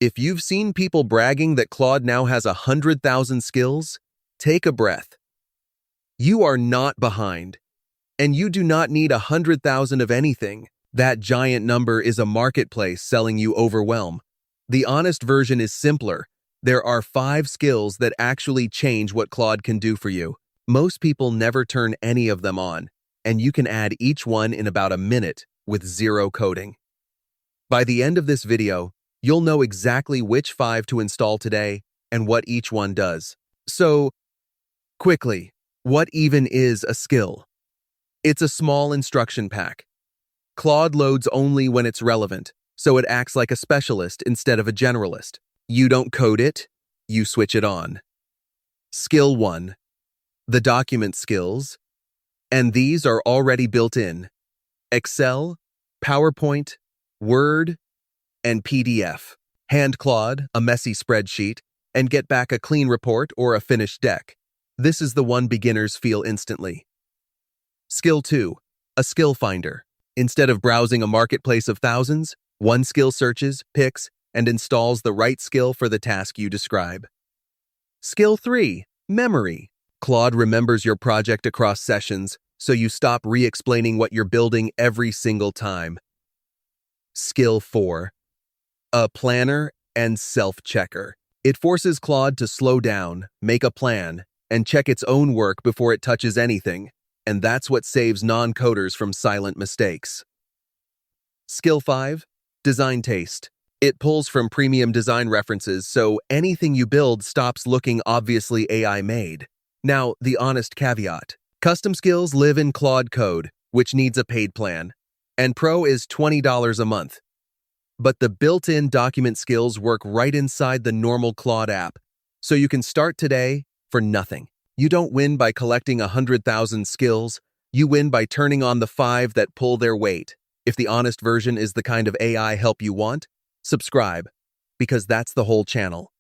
If you've seen people bragging that Claude now has 100,000 skills, take a breath. You are not behind, and you do not need 100,000 of anything. That giant number is a marketplace selling you overwhelm. The honest version is simpler. There are 5 skills that actually change what Claude can do for you. Most people never turn any of them on, and you can add each one in about a minute with zero coding. By the end of this video, you'll know exactly which 5 to install today and what each one does. So, quickly, what even is a skill? It's a small instruction pack. Claude loads only when it's relevant, so it acts like a specialist instead of a generalist. You don't code it, you switch it on. Skill 1. The document skills, and these are already built in. Excel, PowerPoint, Word, and PDF. Hand Claude a messy spreadsheet and get back a clean report or a finished deck. This is the one beginners feel instantly. Skill 2. A skill finder. Instead of browsing a marketplace of thousands, one skill searches, picks, and installs the right skill for the task you describe. Skill 3. Memory. Claude remembers your project across sessions, so you stop re-explaining what you're building every single time. Skill 4. A planner and self-checker. It forces Claude to slow down, make a plan, and check its own work before it touches anything, and that's what saves non-coders from silent mistakes. Skill 5. Design taste. It pulls from premium design references, so anything you build stops looking obviously AI-made. Now, the honest caveat. Custom skills live in Claude Code, which needs a paid plan, and Pro is $20 a month. But the built-in document skills work right inside the normal Claude app, so you can start today for nothing. You don't win by collecting 100,000 skills, you win by turning on the 5 that pull their weight. If the honest version is the kind of AI help you want, subscribe, because that's the whole channel.